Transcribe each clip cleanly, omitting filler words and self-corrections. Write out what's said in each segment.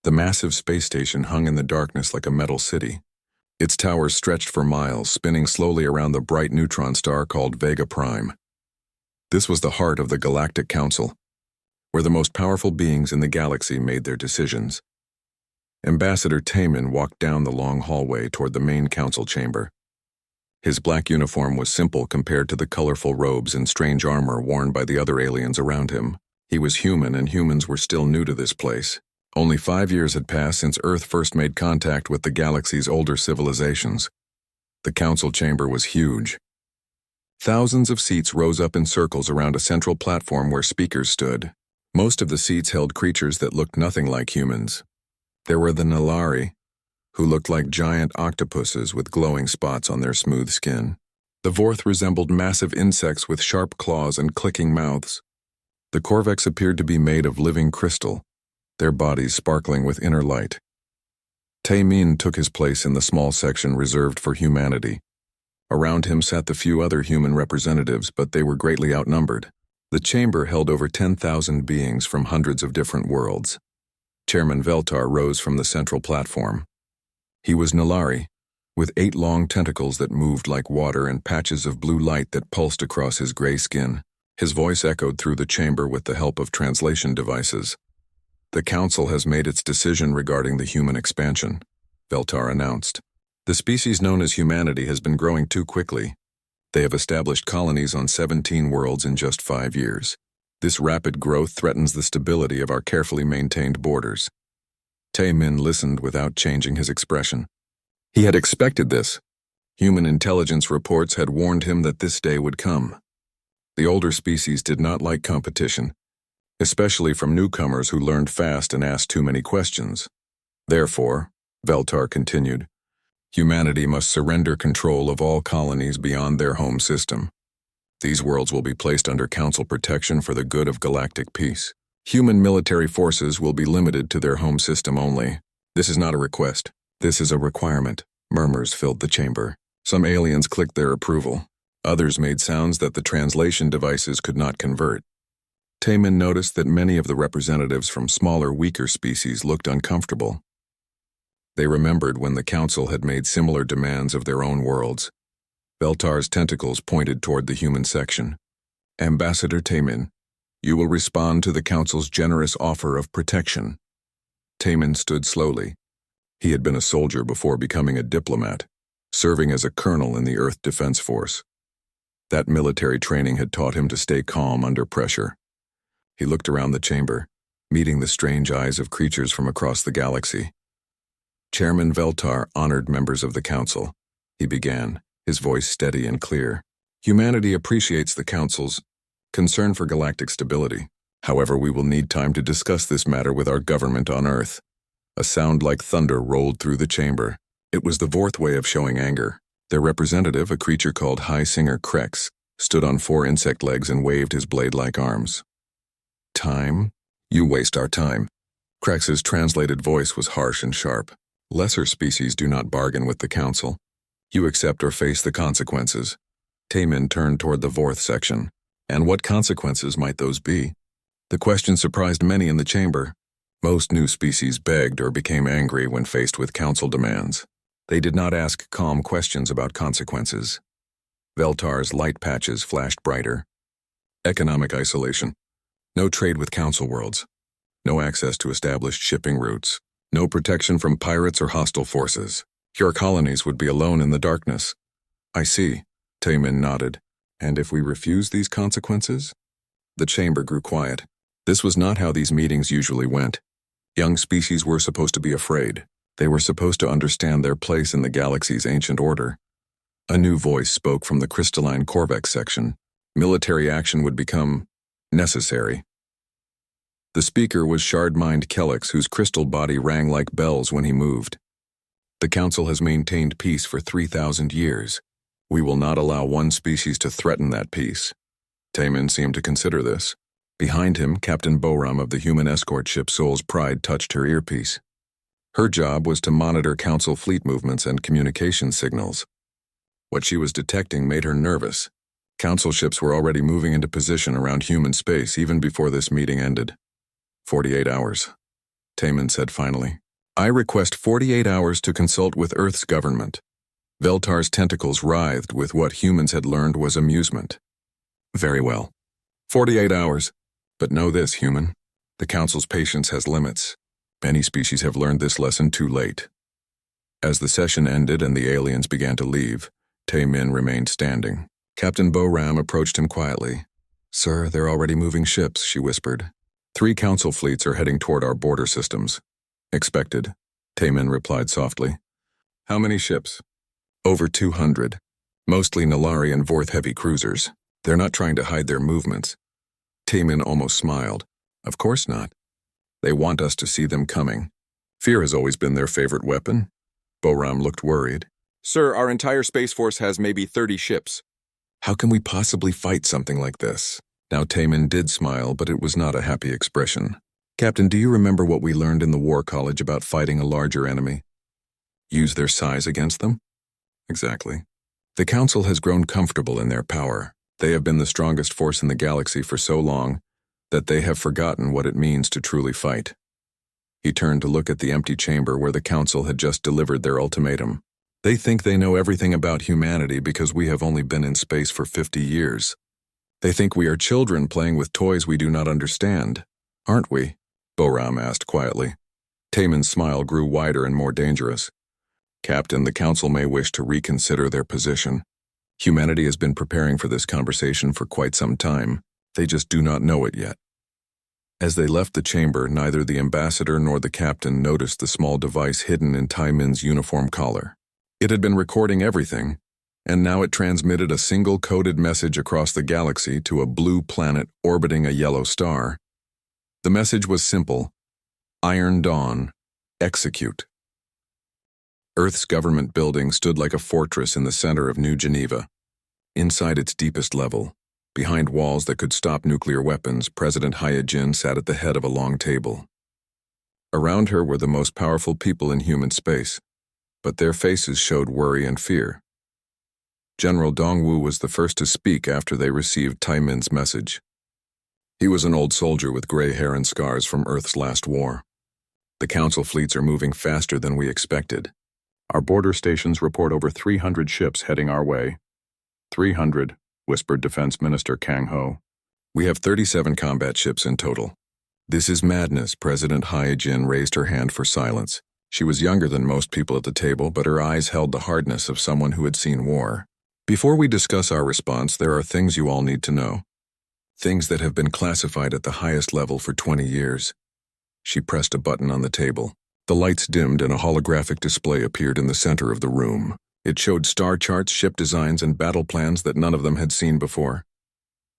The massive space station hung in the darkness like a metal city. Its towers stretched for miles, spinning slowly around the bright neutron star called Vega Prime. This was the heart of the Galactic Council, where the most powerful beings in the galaxy made their decisions. Ambassador Taemin walked down the long hallway toward the main council chamber. His black uniform was simple compared to the colorful robes and strange armor worn by the other aliens around him. He was human, and humans were still new to this place. Only 5 years had passed since Earth first made contact with the galaxy's older civilizations. The council chamber was huge. Thousands of seats rose up in circles around a central platform where speakers stood. Most of the seats held creatures that looked nothing like humans. There were the Nalari, who looked like giant octopuses with glowing spots on their smooth skin. The Vorth resembled massive insects with sharp claws and clicking mouths. The Korvex appeared to be made of living crystal, their bodies sparkling with inner light. Taemin took his place in the small section reserved for humanity. Around him sat the few other human representatives, but they were greatly outnumbered. The chamber held over 10,000 beings from hundreds of different worlds. Chairman Veltar rose from the central platform. He was Nalari, with 8 long tentacles that moved like water and patches of blue light that pulsed across his gray skin. His voice echoed through the chamber with the help of translation devices. "The Council has made its decision regarding the human expansion," Veltar announced. "The species known as humanity has been growing too quickly. They have established colonies on 17 worlds in just 5 years. This rapid growth threatens the stability of our carefully maintained borders." Taemin listened without changing his expression. He had expected this. Human intelligence reports had warned him that this day would come. The older species did not like competition, especially from newcomers who learned fast and asked too many questions. Therefore, Veltar continued, humanity must surrender control of all colonies beyond their home system. These worlds will be placed under Council protection for the good of galactic peace. Human military forces will be limited to their home system only. This is not a request. This is a requirement. Murmurs filled the chamber. Some aliens clicked their approval. Others made sounds that the translation devices could not convert. Taemin noticed that many of the representatives from smaller, weaker species looked uncomfortable. They remembered when the Council had made similar demands of their own worlds. Veltar's tentacles pointed toward the human section. "Ambassador Taemin, you will respond to the Council's generous offer of protection." Taemin stood slowly. He had been a soldier before becoming a diplomat, serving as a colonel in the Earth Defense Force. That military training had taught him to stay calm under pressure. He looked around the chamber, meeting the strange eyes of creatures from across the galaxy. Chairman Veltar honored members of the Council. He began, his voice steady and clear. "Humanity appreciates the Council's concern for galactic stability. However, we will need time to discuss this matter with our government on Earth." A sound like thunder rolled through the chamber. It was the Vorth way of showing anger. Their representative, a creature called High Singer Krex, stood on 4 insect legs and waved his blade-like arms. "Time? You waste our time." Krex's translated voice was harsh and sharp. "Lesser species do not bargain with the Council. You accept or face the consequences." Taemin turned toward the Vorth section. And what consequences might those be? The question surprised many in the chamber. Most new species begged or became angry when faced with Council demands. They did not ask calm questions about consequences. Veltar's light patches flashed brighter. Economic isolation. No trade with Council worlds. No access to established shipping routes. No protection from pirates or hostile forces. Your colonies would be alone in the darkness. "I see," Taemin nodded. "And if we refuse these consequences?" The chamber grew quiet. This was not how these meetings usually went. Young species were supposed to be afraid. They were supposed to understand their place in the galaxy's ancient order. A new voice spoke from the crystalline Korvex section. Military action would become necessary. The speaker was Shard-Mind Kellex, whose crystal body rang like bells when he moved. "The Council has maintained peace for 3,000 years. We will not allow one species to threaten that peace." Taemin seemed to consider this. Behind him, Captain Boram of the human escort ship Soul's Pride touched her earpiece. Her job was to monitor Council fleet movements and communication signals. What she was detecting made her nervous. Council ships were already moving into position around human space even before this meeting ended. 48 hours. Taman said finally. I request 48 hours to consult with Earth's government. Veltar's tentacles writhed with what humans had learned was amusement. Very well. 48 hours. But know this, human. The Council's patience has limits. Many species have learned this lesson too late. As the session ended and the aliens began to leave, Tae-min remained standing. Captain Bo-Ram approached him quietly. Sir, they're already moving ships, she whispered. 3 Council fleets are heading toward our border systems. Expected, Tae-min replied softly. How many ships? Over 200. Mostly Nalari and WarHFY cruisers. They're not trying to hide their movements. Tae-min almost smiled. Of course not. They want us to see them coming. Fear has always been their favorite weapon. Bo-Ram looked worried. Sir, our entire Space Force has maybe 30 ships. How can we possibly fight something like this? Now Tae-min did smile, but it was not a happy expression. Captain, do you remember what we learned in the War College about fighting a larger enemy? Use their size against them? Exactly. The Council has grown comfortable in their power. They have been the strongest force in the galaxy for so long that they have forgotten what it means to truly fight. He turned to look at the empty chamber where the Council had just delivered their ultimatum. They think they know everything about humanity because we have only been in space for 50 years. They think we are children playing with toys we do not understand. Aren't we? Bo-Ram asked quietly. Taemin's smile grew wider and more dangerous. Captain, the Council may wish to reconsider their position. Humanity has been preparing for this conversation for quite some time. They just do not know it yet. As they left the chamber, neither the ambassador nor the captain noticed the small device hidden in Taemin's uniform collar. It had been recording everything, and now it transmitted a single coded message across the galaxy to a blue planet orbiting a yellow star. The message was simple: Iron Dawn, execute. Earth's government building stood like a fortress in the center of New Geneva. Inside its deepest level, behind walls that could stop nuclear weapons, President Hyojin sat at the head of a long table. Around her were the most powerful people in human space, but their faces showed worry and fear. General Dongwu was the first to speak after they received Taemin's message. He was an old soldier with gray hair and scars from Earth's last war. The Council fleets are moving faster than we expected. Our border stations report over 300 ships heading our way. 300, whispered Defense Minister Kang Ho. We have 37 combat ships in total. This is madness. President Hyojin raised her hand for silence. She was younger than most people at the table, but her eyes held the hardness of someone who had seen war. Before we discuss our response, there are things you all need to know. Things that have been classified at the highest level for 20 years. She pressed a button on the table. The lights dimmed and a holographic display appeared in the center of the room. It showed star charts, ship designs, and battle plans that none of them had seen before.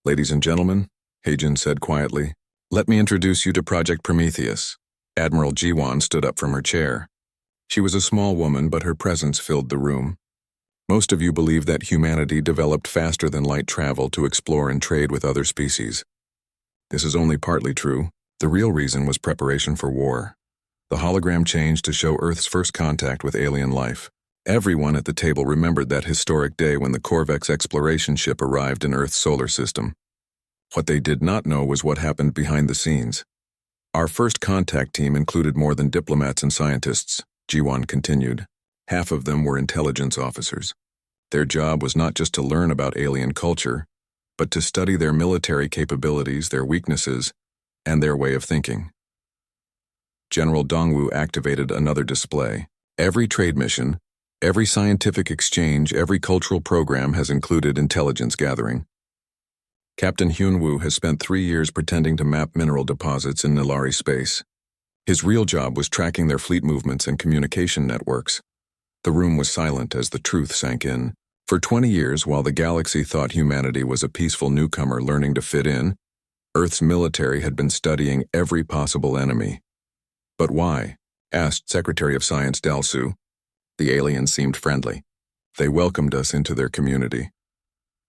Ladies and gentlemen, Hyojin said quietly, let me introduce you to Project Prometheus. Admiral Jiwon stood up from her chair. She was a small woman, but her presence filled the room. Most of you believe that humanity developed faster than light travel to explore and trade with other species. This is only partly true. The real reason was preparation for war. The hologram changed to show Earth's first contact with alien life. Everyone at the table remembered that historic day when the Corvex exploration ship arrived in Earth's solar system. What they did not know was what happened behind the scenes. Our first contact team included more than diplomats and scientists, Jiwon continued. Half of them were intelligence officers. Their job was not just to learn about alien culture, but to study their military capabilities, their weaknesses, and their way of thinking. General Dongwu activated another display. Every trade mission, every scientific exchange, every cultural program has included intelligence gathering. Captain Hyunwoo has spent 3 years pretending to map mineral deposits in Nilari space. His real job was tracking their fleet movements and communication networks. The room was silent as the truth sank in. For 20 years, while the galaxy thought humanity was a peaceful newcomer learning to fit in, Earth's military had been studying every possible enemy. But why? Asked Secretary of Science Dalsu. The aliens seemed friendly. They welcomed us into their community.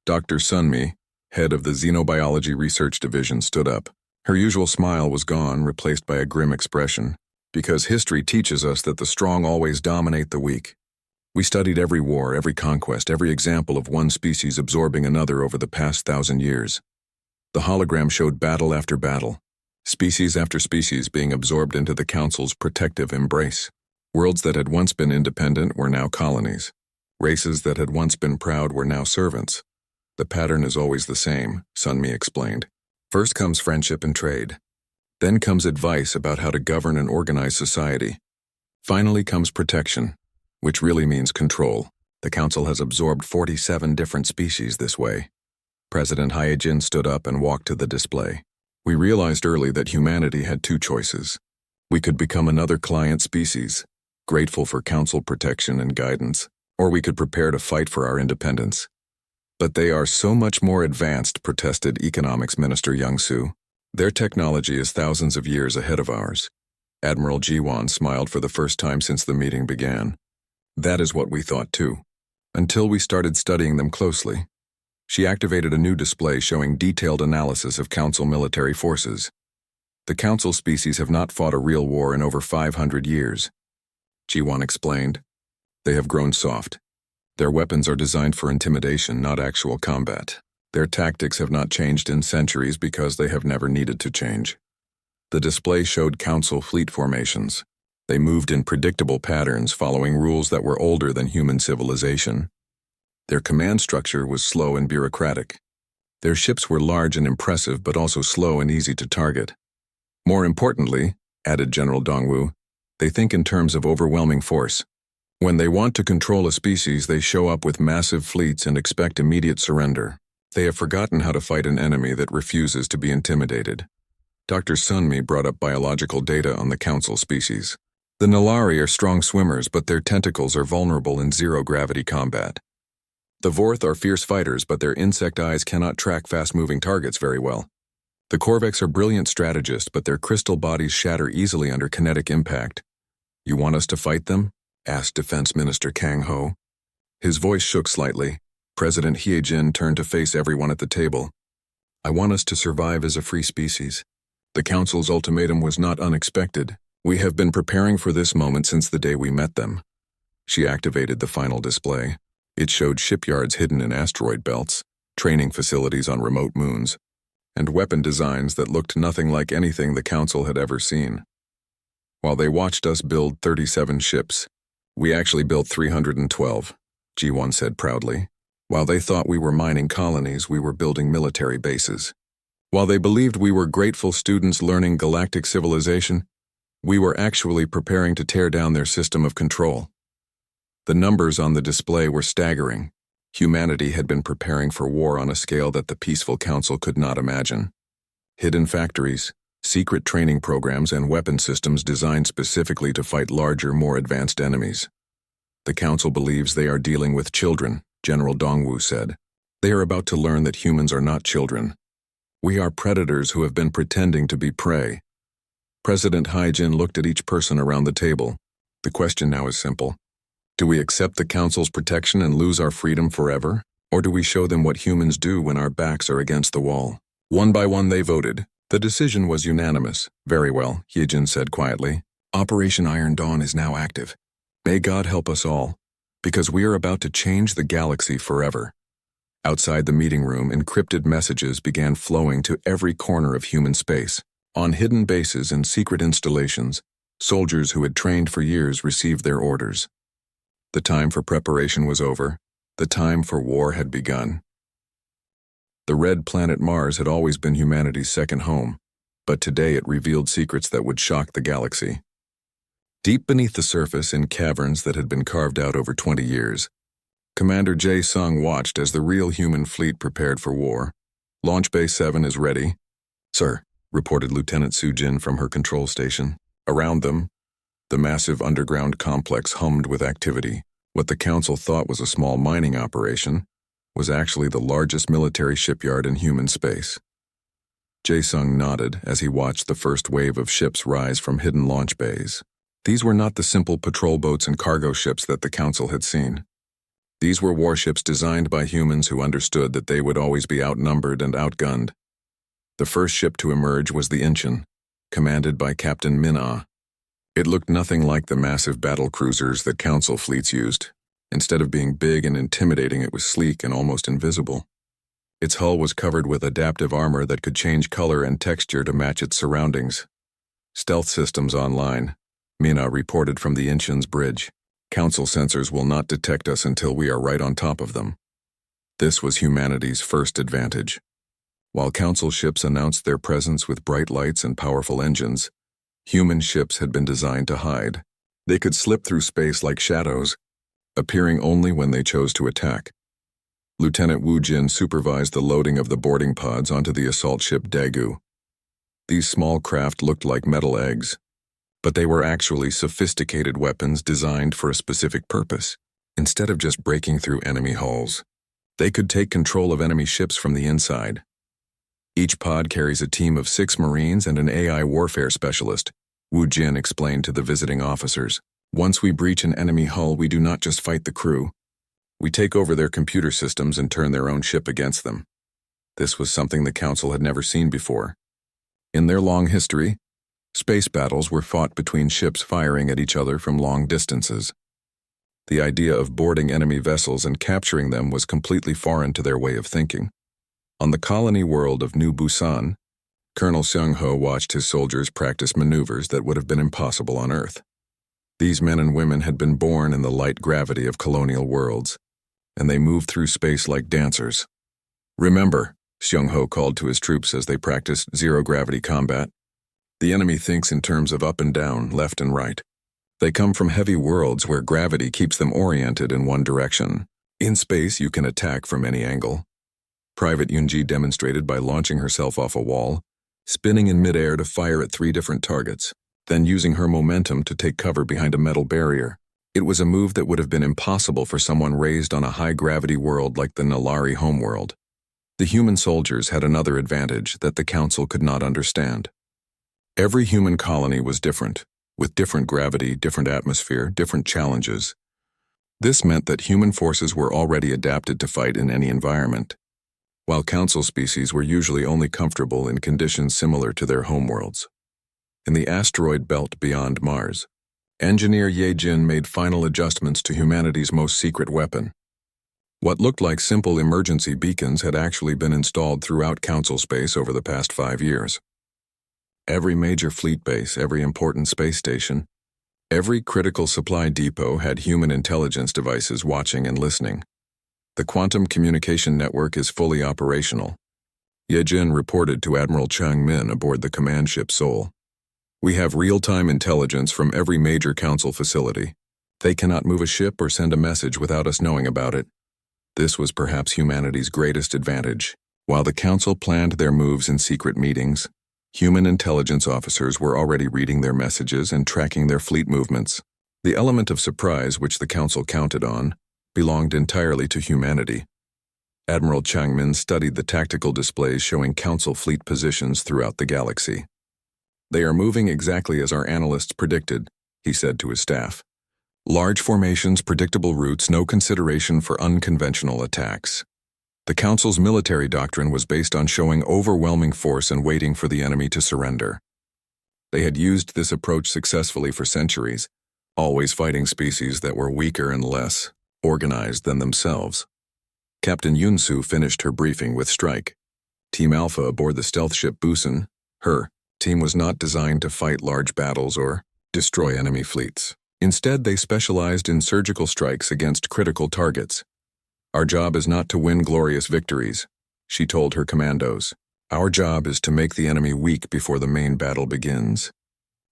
Dr. Sunmi, head of the Xenobiology Research Division, stood up. Her usual smile was gone, replaced by a grim expression. Because history teaches us that the strong always dominate the weak. We studied every war, every conquest, every example of one species absorbing another over the past 1,000 years. The hologram showed battle after battle. species after species being absorbed into the Council's protective embrace. Worlds that had once been independent were now colonies. Races that had once been proud were now servants. The pattern is always the same, Sunmi explained. First comes friendship and trade. Then comes advice about how to govern and organize society. Finally comes protection, which really means control. The Council has absorbed 47 different species this way. President Hyejin stood up and walked to the display. We realized early that humanity had two choices. We could become another client species, grateful for Council protection and guidance, or we could prepare to fight for our independence. But they are so much more advanced, protested Economics Minister Young-soo. Their technology is thousands of years ahead of ours. Admiral Ji-won smiled for the first time since the meeting began. That is what we thought too, until we started studying them closely. She activated a new display showing detailed analysis of Council military forces. The Council species have not fought a real war in over 500 years. Ji-won explained. They have grown soft. Their weapons are designed for intimidation, not actual combat. Their tactics have not changed in centuries because they have never needed to change. The display showed Council fleet formations. They moved in predictable patterns following rules that were older than human civilization. Their command structure was slow and bureaucratic. Their ships were large and impressive but also slow and easy to target. More importantly, added General Dongwu, they think in terms of overwhelming force. When they want to control a species, they show up with massive fleets and expect immediate surrender. They have forgotten how to fight an enemy that refuses to be intimidated. Dr. Sunmi brought up biological data on the Council species. The Nilari are strong swimmers, but their tentacles are vulnerable in zero-gravity combat. The Vorth are fierce fighters, but their insect eyes cannot track fast-moving targets very well. The Korvax are brilliant strategists, but their crystal bodies shatter easily under kinetic impact. You want us to fight them? Asked Defense Minister Kang Ho. His voice shook slightly. President Hyejin turned to face everyone at the table. I want us to survive as a free species. The Council's ultimatum was not unexpected. We have been preparing for this moment since the day we met them. She activated the final display. It showed shipyards hidden in asteroid belts, training facilities on remote moons, and weapon designs that looked nothing like anything the Council had ever seen. While they watched us build 37 ships, we actually built 312, Ji-won said proudly. While they thought we were mining colonies, we were building military bases. While they believed we were grateful students learning galactic civilization, we were actually preparing to tear down their system of control. The numbers on the display were staggering. Humanity had been preparing for war on a scale that the peaceful Council could not imagine. Hidden factories, secret training programs, and weapon systems designed specifically to fight larger, more advanced enemies. The Council believes they are dealing with children, General Dongwu said. They are about to learn that humans are not children. We are predators who have been pretending to be prey. President Hyejin looked at each person around the table. The question now is simple. Do we accept the Council's protection and lose our freedom forever? Or do we show them what humans do when our backs are against the wall? One by one they voted. The decision was unanimous. Very well, Hyejin said quietly. Operation Iron Dawn is now active. May God help us all, because we are about to change the galaxy forever. Outside the meeting room, encrypted messages began flowing to every corner of human space. On hidden bases and secret installations, soldiers who had trained for years received their orders. The time for preparation was over. The time for war had begun. The red planet Mars had always been humanity's second home, but today it revealed secrets that would shock the galaxy. Deep beneath the surface, in caverns that had been carved out over 20 years, Commander Jae-sung watched as the real human fleet prepared for war. Launch Bay 7 is ready. Sir, reported Lieutenant Soo-jin from her control station. Around them, the massive underground complex hummed with activity. What the Council thought was a small mining operation was actually the largest military shipyard in human space. Jae-sung nodded as he watched the first wave of ships rise from hidden launch bays. These were not the simple patrol boats and cargo ships that the Council had seen. These were warships designed by humans who understood that they would always be outnumbered and outgunned. The first ship to emerge was the Incheon, commanded by Captain Min-ah. It looked nothing like the massive battle cruisers that Council fleets used. Instead of being big and intimidating, it was sleek and almost invisible. Its hull was covered with adaptive armor that could change color and texture to match its surroundings. Stealth systems online, Mina reported from the Inchin's bridge. Council sensors will not detect us until we are right on top of them. This was humanity's first advantage. While Council ships announced their presence with bright lights and powerful engines, human ships had been designed to hide. They could slip through space like shadows, appearing only when they chose to attack. Lieutenant Wu Jin supervised the loading of the boarding pods onto the assault ship Daegu. These small craft looked like metal eggs, but they were actually sophisticated weapons designed for a specific purpose. Instead of just breaking through enemy hulls, they could take control of enemy ships from the inside. Each pod carries a team of 6 Marines and an AI warfare specialist, Wu Jin explained to the visiting officers. Once we breach an enemy hull, we do not just fight the crew. We take over their computer systems and turn their own ship against them. This was something the Council had never seen before. In their long history, space battles were fought between ships firing at each other from long distances. The idea of boarding enemy vessels and capturing them was completely foreign to their way of thinking. On the colony world of New Busan, Colonel Seung-ho watched his soldiers practice maneuvers that would have been impossible on Earth. These men and women had been born in the light gravity of colonial worlds, and they moved through space like dancers. Remember, Seung-ho called to his troops as they practiced zero-gravity combat. The enemy thinks in terms of up and down, left and right. They come from heavy worlds where gravity keeps them oriented in one direction. In space, you can attack from any angle. Private Yunji demonstrated by launching herself off a wall, spinning in midair to fire at 3 different targets, then using her momentum to take cover behind a metal barrier. It was a move that would have been impossible for someone raised on a high-gravity world like the Nalari homeworld. The human soldiers had another advantage that the Council could not understand. Every human colony was different, with different gravity, different atmosphere, different challenges. This meant that human forces were already adapted to fight in any environment, while Council species were usually only comfortable in conditions similar to their homeworlds. In the asteroid belt beyond Mars, Engineer Ye Jin made final adjustments to humanity's most secret weapon. What looked like simple emergency beacons had actually been installed throughout Council space over the past 5 years. Every major fleet base, every important space station, every critical supply depot had human intelligence devices watching and listening. The quantum communication network is fully operational. Ye Jin reported to Admiral Chang Min aboard the command ship Seoul. We have real-time intelligence from every major Council facility. They cannot move a ship or send a message without us knowing about it. This was perhaps humanity's greatest advantage. While the Council planned their moves in secret meetings, human intelligence officers were already reading their messages and tracking their fleet movements. The element of surprise which the Council counted on belonged entirely to humanity. Admiral Changmin studied the tactical displays showing Council fleet positions throughout the galaxy. They are moving exactly as our analysts predicted, he said to his staff. Large formations, predictable routes, no consideration for unconventional attacks. The Council's military doctrine was based on showing overwhelming force and waiting for the enemy to surrender. They had used this approach successfully for centuries, always fighting species that were weaker and less organized than themselves. Captain Yunsu finished her briefing with Strike. Team Alpha aboard the stealth ship Busan, her team was not designed to fight large battles or destroy enemy fleets. Instead, they specialized in surgical strikes against critical targets. Our job is not to win glorious victories, she told her commandos. Our job is to make the enemy weak before the main battle begins.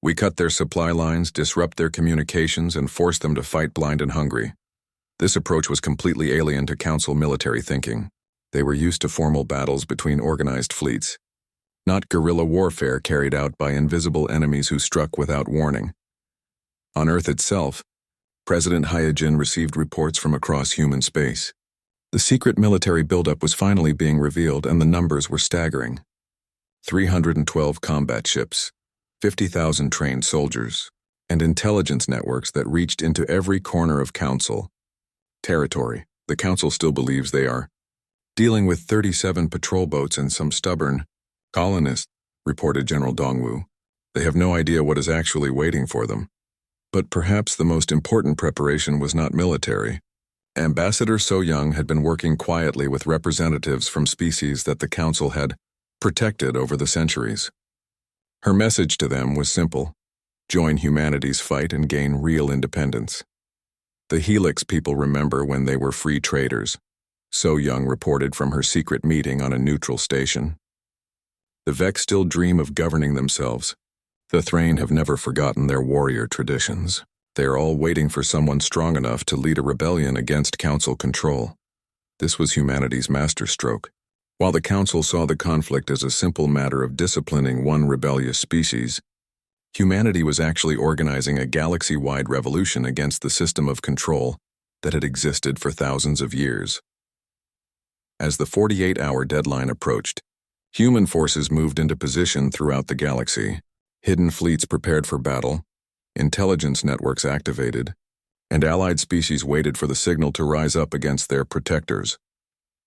We cut their supply lines, disrupt their communications, and force them to fight blind and hungry. This approach was completely alien to Council military thinking. They were used to formal battles between organized fleets, not guerrilla warfare carried out by invisible enemies who struck without warning. On Earth itself, President Hyojin received reports from across human space. The secret military buildup was finally being revealed, and the numbers were staggering. 312 combat ships, 50,000 trained soldiers, and intelligence networks that reached into every corner of Council territory. The Council still believes they are dealing with 37 patrol boats and some stubborn colonists, reported General Dongwu. They have no idea what is actually waiting for them. But perhaps the most important preparation was not military. Ambassador So Young had been working quietly with representatives from species that the Council had protected over the centuries. Her message to them was simple: join humanity's fight and gain real independence. The Helix people remember when they were free traders, So Young reported from her secret meeting on a neutral station. The Vex still dream of governing themselves. The Thrain have never forgotten their warrior traditions. They are all waiting for someone strong enough to lead a rebellion against Council control. This was humanity's masterstroke. While the Council saw the conflict as a simple matter of disciplining one rebellious species, humanity was actually organizing a galaxy-wide revolution against the system of control that had existed for thousands of years. As the 48-hour deadline approached, human forces moved into position throughout the galaxy. Hidden fleets prepared for battle, intelligence networks activated, and allied species waited for the signal to rise up against their protectors.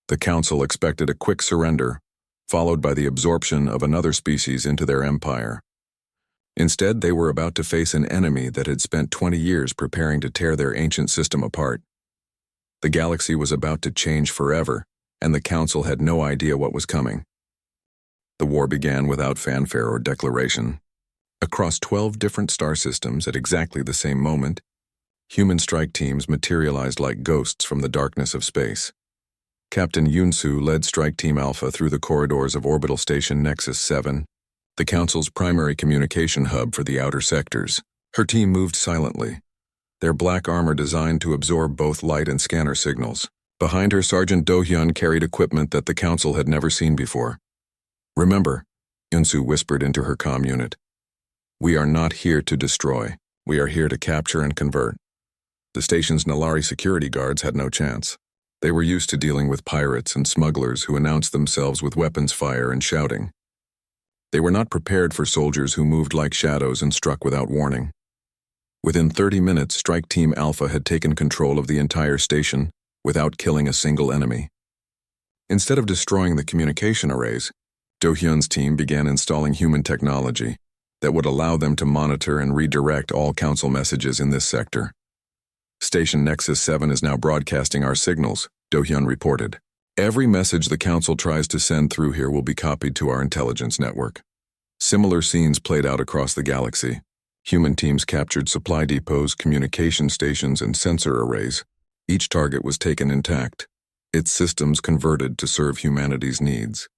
The Council expected a quick surrender, followed by the absorption of another species into their empire. Instead, they were about to face an enemy that had spent 20 years preparing to tear their ancient system apart. The galaxy was about to change forever, and the Council had no idea what was coming. The war began without fanfare or declaration. Across 12 different star systems at exactly the same moment, human strike teams materialized like ghosts from the darkness of space. Captain Yunsu led Strike Team Alpha through the corridors of Orbital Station Nexus 7, the Council's primary communication hub for the outer sectors. Her team moved silently, their black armor designed to absorb both light and scanner signals. Behind her, Sergeant Do-hyun carried equipment that the Council had never seen before. "Remember," Yunsu whispered into her comm unit, "we are not here to destroy. We are here to capture and convert." The station's Nalari security guards had no chance. They were used to dealing with pirates and smugglers who announced themselves with weapons fire and shouting. They were not prepared for soldiers who moved like shadows and struck without warning. Within 30 minutes, Strike Team Alpha had taken control of the entire station without killing a single enemy. Instead of destroying the communication arrays, Do-hyun's team began installing human technology that would allow them to monitor and redirect all Council messages in this sector. "Station Nexus 7 is now broadcasting our signals," Do-hyun reported. "Every message the Council tries to send through here will be copied to our intelligence network." Similar scenes played out across the galaxy. Human teams captured supply depots, communication stations, and sensor arrays. Each target was taken intact, its systems converted to serve humanity's needs.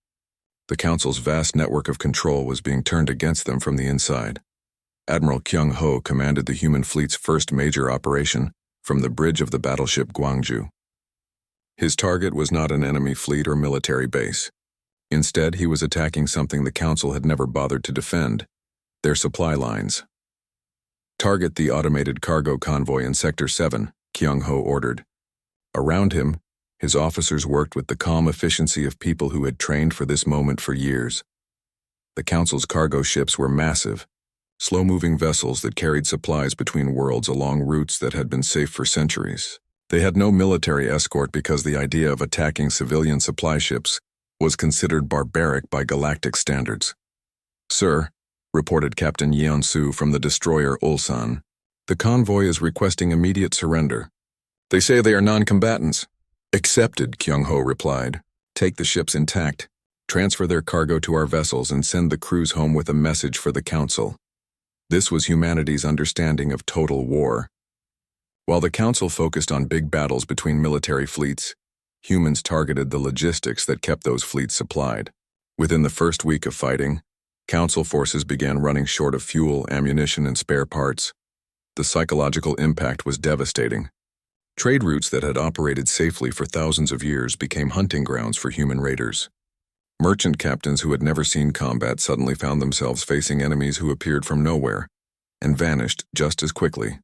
The Council's vast network of control was being turned against them from the inside. Admiral Kyung-ho commanded the human fleet's first major operation from the bridge of the battleship Gwangju. His target was not an enemy fleet or military base. Instead, he was attacking something the Council had never bothered to defend: their supply lines. "Target the automated cargo convoy in Sector 7, Kyung-ho ordered. Around him, his officers worked with the calm efficiency of people who had trained for this moment for years. The Council's cargo ships were massive, slow-moving vessels that carried supplies between worlds along routes that had been safe for centuries. They had no military escort because the idea of attacking civilian supply ships was considered barbaric by galactic standards. "Sir," reported Captain Yeon-soo from the destroyer Ulsan, "the convoy is requesting immediate surrender. They say they are non-combatants." "Accepted," Kyung-ho replied. "Take the ships intact, transfer their cargo to our vessels, and send the crews home with a message for the Council." This was humanity's understanding of total war. While the Council focused on big battles between military fleets, humans targeted the logistics that kept those fleets supplied. Within the first week of fighting, Council forces began running short of fuel, ammunition, and spare parts. The psychological impact was devastating. Trade routes that had operated safely for thousands of years became hunting grounds for human raiders. Merchant captains who had never seen combat suddenly found themselves facing enemies who appeared from nowhere and vanished just as quickly.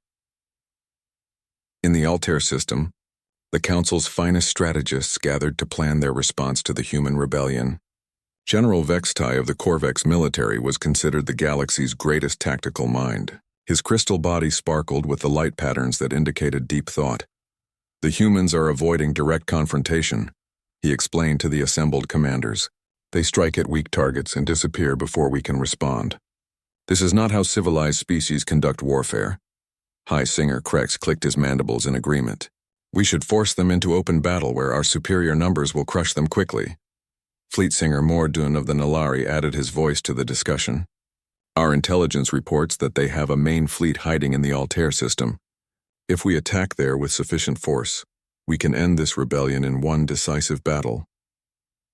In the Altair system, the Council's finest strategists gathered to plan their response to the human rebellion. General Vextai of the Corvex military was considered the galaxy's greatest tactical mind. His crystal body sparkled with the light patterns that indicated deep thought. "The humans are avoiding direct confrontation," he explained to the assembled commanders. "They strike at weak targets and disappear before we can respond. This is not how civilized species conduct warfare." High Singer Krex clicked his mandibles in agreement. We should force them into open battle where our superior numbers will crush them quickly. Fleet singer Mordun of the Nalari added his voice to the discussion. Our intelligence reports that they have a main fleet hiding in the Altair system. If we attack there with sufficient force, we can end this rebellion in one decisive battle.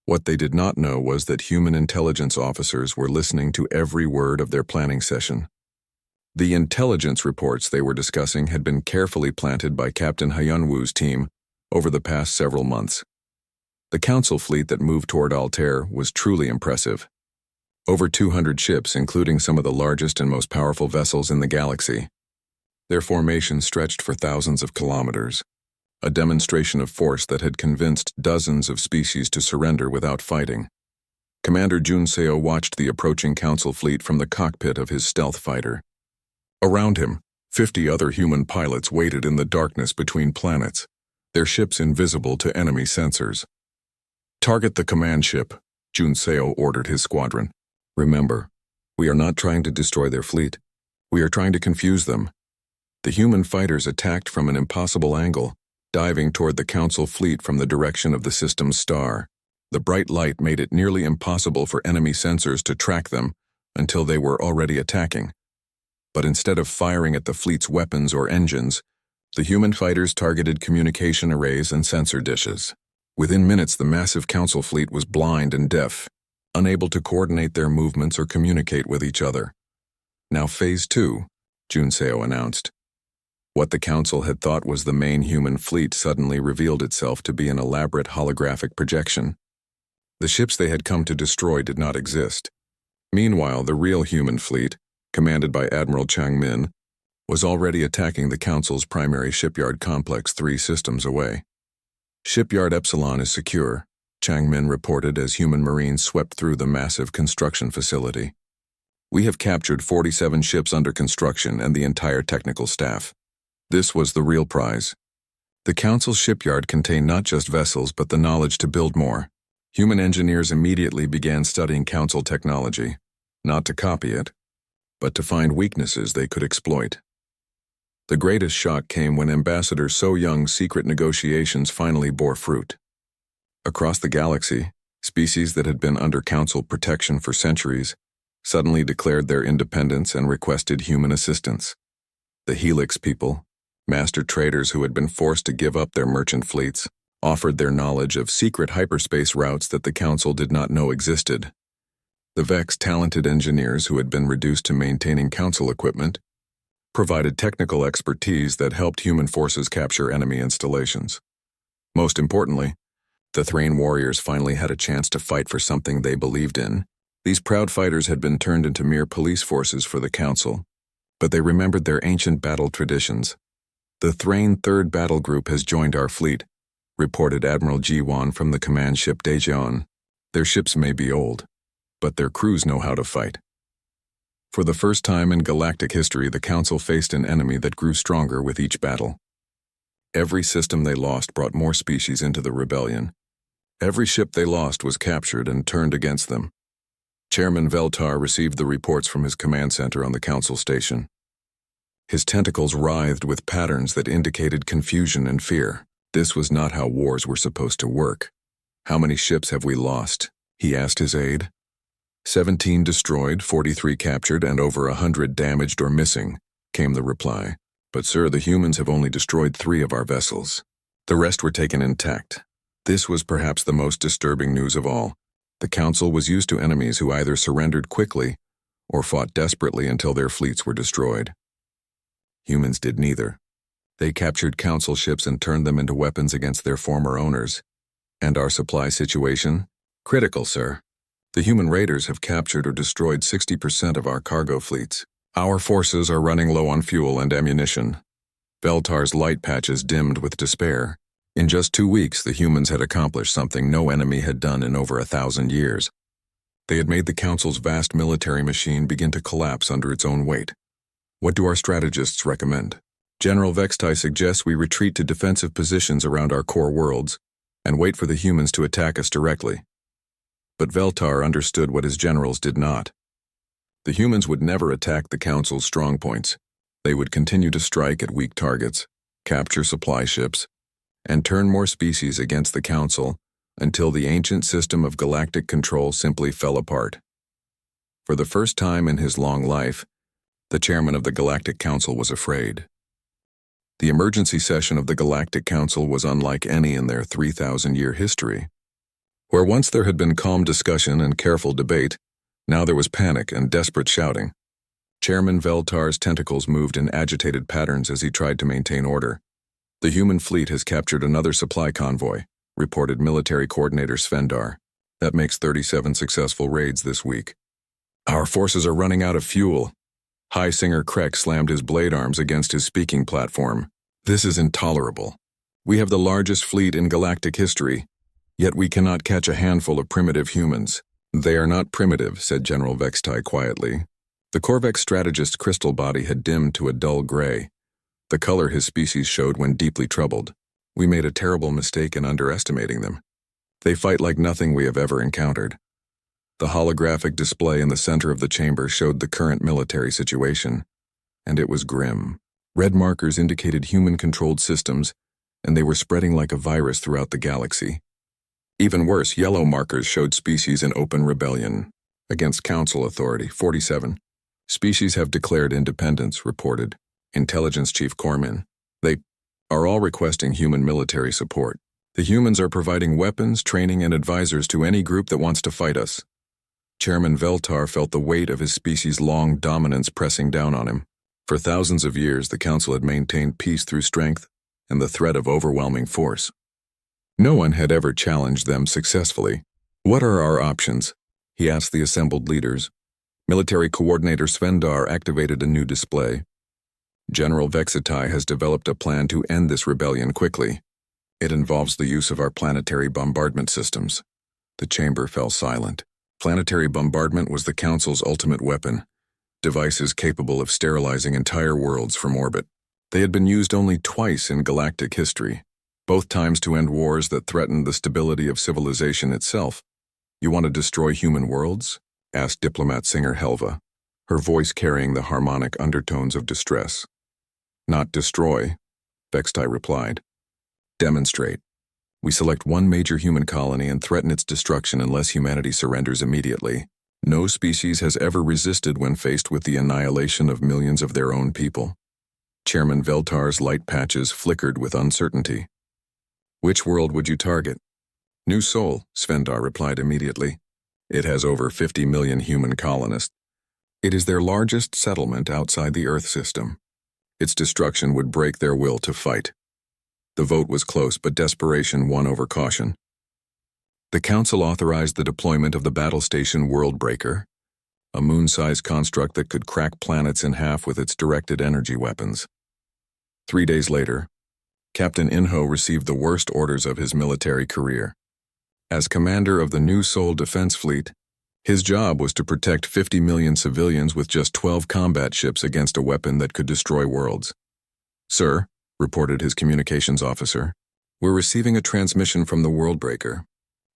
What they did not know was that human intelligence officers were listening to every word of their planning session. The intelligence reports they were discussing had been carefully planted by Captain Hyunwoo's team over the past several months. The Council fleet that moved toward Altair was truly impressive. Over 200 ships, including some of the largest and most powerful vessels in the galaxy. Their formation stretched for thousands of kilometers, a demonstration of force that had convinced dozens of species to surrender without fighting. Commander Junseo watched the approaching Council fleet from the cockpit of his stealth fighter. Around him, 50 other human pilots waited in the darkness between planets, their ships invisible to enemy sensors. Target the command ship, Junseo ordered his squadron. Remember, we are not trying to destroy their fleet. We are trying to confuse them. The human fighters attacked from an impossible angle, diving toward the Council fleet from the direction of the system's star. The bright light made it nearly impossible for enemy sensors to track them until they were already attacking. But instead of firing at the fleet's weapons or engines, the human fighters targeted communication arrays and sensor dishes. Within minutes, the massive Council fleet was blind and deaf, unable to coordinate their movements or communicate with each other. Now Phase 2, Junseo announced. What the Council had thought was the main human fleet suddenly revealed itself to be an elaborate holographic projection. The ships they had come to destroy did not exist. Meanwhile, the real human fleet, commanded by Admiral Changmin, was already attacking the Council's primary shipyard complex 3 systems away. Shipyard Epsilon is secure, Changmin reported as human marines swept through the massive construction facility. We have captured 47 ships under construction and the entire technical staff. This was the real prize. The Council's shipyard contained not just vessels but the knowledge to build more. Human engineers immediately began studying Council technology, not to copy it, but to find weaknesses they could exploit. The greatest shock came when Ambassador So Young's secret negotiations finally bore fruit. Across the galaxy, species that had been under Council protection for centuries suddenly declared their independence and requested human assistance. The Helix people, master traders who had been forced to give up their merchant fleets, offered their knowledge of secret hyperspace routes that the Council did not know existed. The Vex talented engineers who had been reduced to maintaining Council equipment provided technical expertise that helped human forces capture enemy installations. Most importantly, the Thrain warriors finally had a chance to fight for something they believed in. These proud fighters had been turned into mere police forces for the Council, but they remembered their ancient battle traditions. The Thrain 3rd Battle Group has joined our fleet, reported Admiral Ji-Wan from the command ship Daejeon. Their ships may be old, but their crews know how to fight. For the first time in galactic history, the Council faced an enemy that grew stronger with each battle. Every system they lost brought more species into the rebellion. Every ship they lost was captured and turned against them. Chairman Veltar received the reports from his command center on the Council station. His tentacles writhed with patterns that indicated confusion and fear. This was not how wars were supposed to work. How many ships have we lost? He asked his aide. 17 destroyed, 43 captured, and over 100 damaged or missing, came the reply. But sir, the humans have only destroyed 3 of our vessels. The rest were taken intact. This was perhaps the most disturbing news of all. The Council was used to enemies who either surrendered quickly or fought desperately until their fleets were destroyed. Humans did neither. They captured Council ships and turned them into weapons against their former owners. And our supply situation? Critical, sir. The human raiders have captured or destroyed 60% of our cargo fleets. Our forces are running low on fuel and ammunition. Veltar's light patches dimmed with despair. In just 2 weeks, the humans had accomplished something no enemy had done in over 1,000 years. They had made the Council's vast military machine begin to collapse under its own weight. What do our strategists recommend? General Vextai suggests we retreat to defensive positions around our core worlds and wait for the humans to attack us directly. But Veltar understood what his generals did not. The humans would never attack the Council's strong points. They would continue to strike at weak targets, capture supply ships, and turn more species against the Council until the ancient system of galactic control simply fell apart. For the first time in his long life, the chairman of the Galactic Council was afraid. The emergency session of the Galactic Council was unlike any in their 3,000-year history. Where once there had been calm discussion and careful debate, now there was panic and desperate shouting. Chairman Veltar's tentacles moved in agitated patterns as he tried to maintain order. The human fleet has captured another supply convoy, reported military coordinator Svendar. That makes 37 successful raids this week. Our forces are running out of fuel. High Singer Krek slammed his blade arms against his speaking platform. This is intolerable. We have the largest fleet in galactic history, yet we cannot catch a handful of primitive humans. They are not primitive, said General Vextai quietly. The Corvex strategist's crystal body had dimmed to a dull gray, the color his species showed when deeply troubled. We made a terrible mistake in underestimating them. They fight like nothing we have ever encountered. The holographic display in the center of the chamber showed the current military situation, and it was grim. Red markers indicated human-controlled systems, and they were spreading like a virus throughout the galaxy. Even worse, yellow markers showed species in open rebellion against Council authority. 47. Species have declared independence, reported Intelligence Chief Corman. They are all requesting human military support. The humans are providing weapons, training, and advisors to any group that wants to fight us. Chairman Veltar felt the weight of his species' long dominance pressing down on him. For thousands of years, the Council had maintained peace through strength and the threat of overwhelming force. No one had ever challenged them successfully. What are our options? He asked the assembled leaders. Military Coordinator Svendar activated a new display. General Vextai has developed a plan to end this rebellion quickly. It involves the use of our planetary bombardment systems. The chamber fell silent. Planetary bombardment was the Council's ultimate weapon, devices capable of sterilizing entire worlds from orbit. They had been used only twice in galactic history, both times to end wars that threatened the stability of civilization itself. You want to destroy human worlds? Asked diplomat singer Helva, her voice carrying the harmonic undertones of distress. Not destroy, Vextai replied. Demonstrate. We select one major human colony and threaten its destruction unless humanity surrenders immediately. No species has ever resisted when faced with the annihilation of millions of their own people. Chairman Veltar's light patches flickered with uncertainty. Which world would you target? New Sol, Svendar replied immediately. It has over 50 million human colonists. It is their largest settlement outside the Earth system. Its destruction would break their will to fight. The vote was close, but desperation won over caution. The Council authorized the deployment of the battle station Worldbreaker, a moon-sized construct that could crack planets in half with its directed energy weapons. 3 days later, Captain Inho received the worst orders of his military career. As commander of the New Sol Defense Fleet, his job was to protect 50 million civilians with just 12 combat ships against a weapon that could destroy worlds. Sir, reported his communications officer, we're receiving a transmission from the Worldbreaker.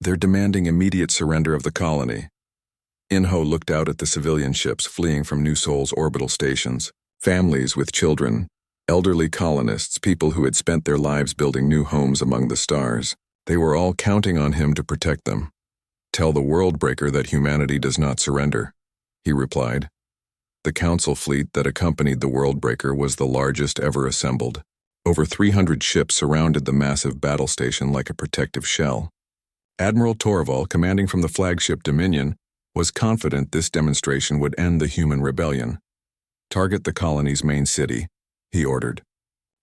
They're demanding immediate surrender of the colony. Inho looked out at the civilian ships fleeing from New Sol's orbital stations, families with children, elderly colonists, people who had spent their lives building new homes among the stars. They were all counting on him to protect them. Tell the Worldbreaker that humanity does not surrender, he replied. The Council fleet that accompanied the Worldbreaker was the largest ever assembled. Over 300 ships surrounded the massive battle station like a protective shell. Admiral Torval, commanding from the flagship Dominion, was confident this demonstration would end the human rebellion. Target the colony's main city, he ordered.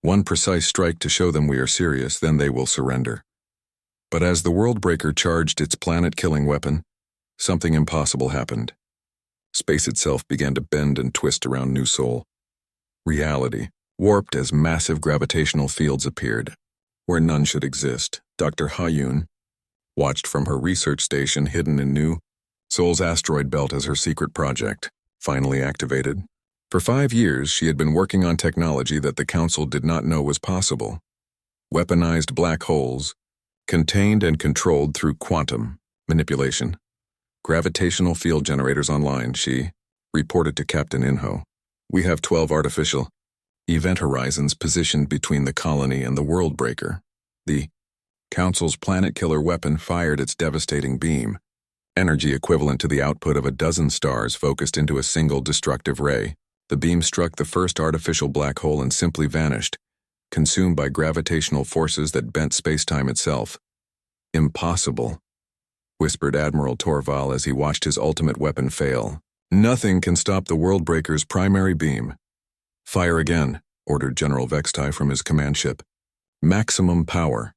One precise strike to show them we are serious, then they will surrender. But as the Worldbreaker charged its planet-killing weapon, something impossible happened. Space itself began to bend and twist around New Sol. Reality, warped as massive gravitational fields appeared, where none should exist. Dr. Hayun watched from her research station hidden in New Sol's asteroid belt as her secret project, finally activated. For 5 years, she had been working on technology that the Council did not know was possible. Weaponized black holes, contained and controlled through quantum manipulation. Gravitational field generators online, she reported to Captain Inho. We have 12 artificial event horizons positioned between the colony and the Worldbreaker. The Council's planet-killer weapon fired its devastating beam, energy equivalent to the output of a dozen stars focused into a single destructive ray. The beam struck the first artificial black hole and simply vanished, consumed by gravitational forces that bent space-time itself. "Impossible," whispered Admiral Torval as he watched his ultimate weapon fail. "Nothing can stop the Worldbreaker's primary beam." "Fire again," ordered General Vextai from his command ship. "Maximum power."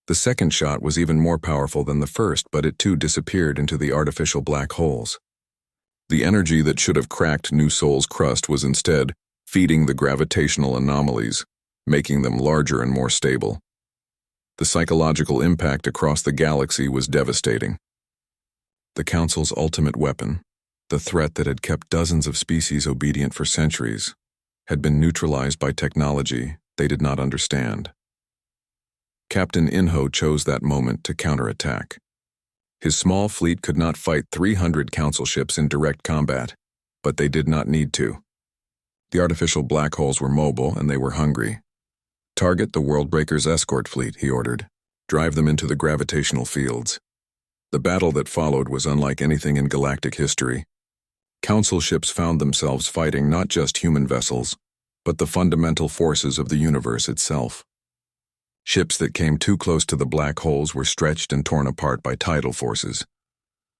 The second shot was even more powerful than the first, but it too disappeared into the artificial black holes. The energy that should have cracked New Sol's crust was instead feeding the gravitational anomalies, making them larger and more stable. The psychological impact across the galaxy was devastating. The Council's ultimate weapon, the threat that had kept dozens of species obedient for centuries, had been neutralized by technology they did not understand. Captain Inho chose that moment to counterattack. His small fleet could not fight 300 Council ships in direct combat, but they did not need to. The artificial black holes were mobile and they were hungry. "Target the Worldbreaker's escort fleet," he ordered. "Drive them into the gravitational fields." The battle that followed was unlike anything in galactic history. Council ships found themselves fighting not just human vessels, but the fundamental forces of the universe itself. Ships that came too close to the black holes were stretched and torn apart by tidal forces.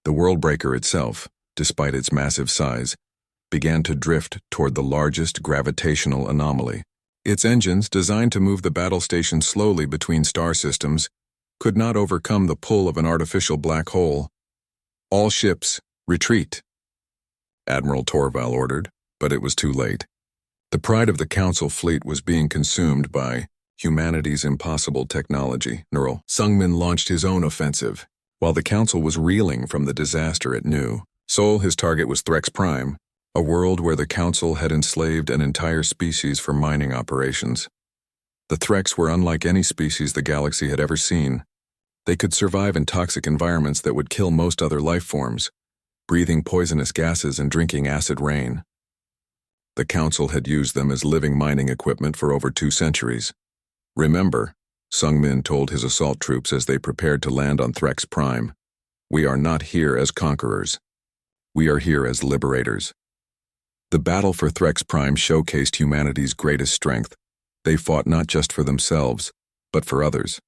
The Worldbreaker itself, despite its massive size, began to drift toward the largest gravitational anomaly. Its engines, designed to move the battle station slowly between star systems, could not overcome the pull of an artificial black hole. "All ships, retreat," Admiral Torval ordered, but it was too late. The pride of the Council fleet was being consumed by humanity's impossible technology. Sungmin launched his own offensive. While the Council was reeling from the disaster it knew, Sol, his target was Threx Prime, a world where the Council had enslaved an entire species for mining operations. The Threx were unlike any species the galaxy had ever seen. They could survive in toxic environments that would kill most other life forms, breathing poisonous gases and drinking acid rain. The Council had used them as living mining equipment for over 2 centuries. "Remember," Sungmin told his assault troops as they prepared to land on Threx Prime, "we are not here as conquerors. We are here as liberators." The battle for Threx Prime showcased humanity's greatest strength. They fought not just for themselves, but for others.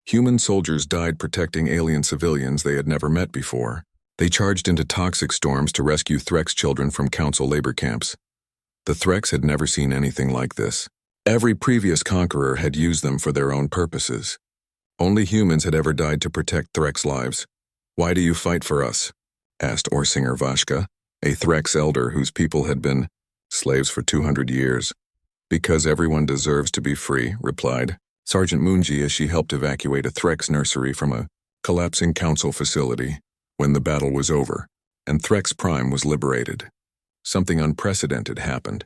Human soldiers died protecting alien civilians they had never met before. They charged into toxic storms to rescue Threx children from Council labor camps. The Threx had never seen anything like this. Every previous conqueror had used them for their own purposes. Only humans had ever died to protect Threx lives. "Why do you fight for us?" asked Orsinger Vashka, a Threx elder whose people had been slaves for 200 years. "Because everyone deserves to be free," replied Sergeant Moonji as she helped evacuate a Threx nursery from a collapsing Council facility. When the battle was over, and Threx Prime was liberated, something unprecedented happened.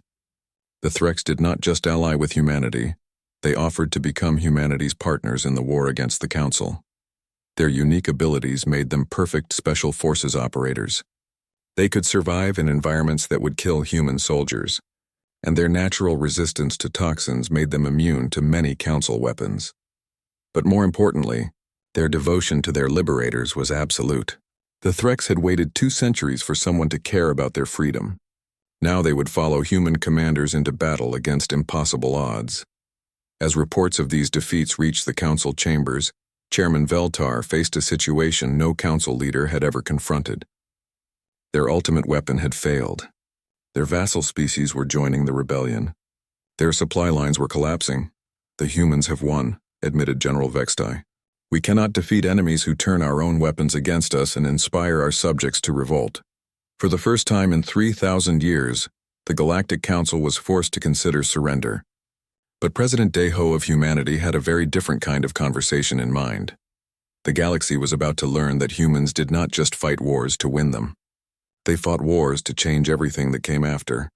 The Threx did not just ally with humanity, they offered to become humanity's partners in the war against the Council. Their unique abilities made them perfect special forces operators. They could survive in environments that would kill human soldiers, and their natural resistance to toxins made them immune to many Council weapons. But more importantly, their devotion to their liberators was absolute. The Threx had waited 2 centuries for someone to care about their freedom. Now they would follow human commanders into battle against impossible odds. As reports of these defeats reached the Council chambers, Chairman Veltar faced a situation no Council leader had ever confronted. Their ultimate weapon had failed. Their vassal species were joining the rebellion. Their supply lines were collapsing. "The humans have won," admitted General Vextai. "We cannot defeat enemies who turn our own weapons against us and inspire our subjects to revolt." For the first time in 3,000 years, the Galactic Council was forced to consider surrender. But President Deho of humanity had a very different kind of conversation in mind. The galaxy was about to learn that humans did not just fight wars to win them. They fought wars to change everything that came after.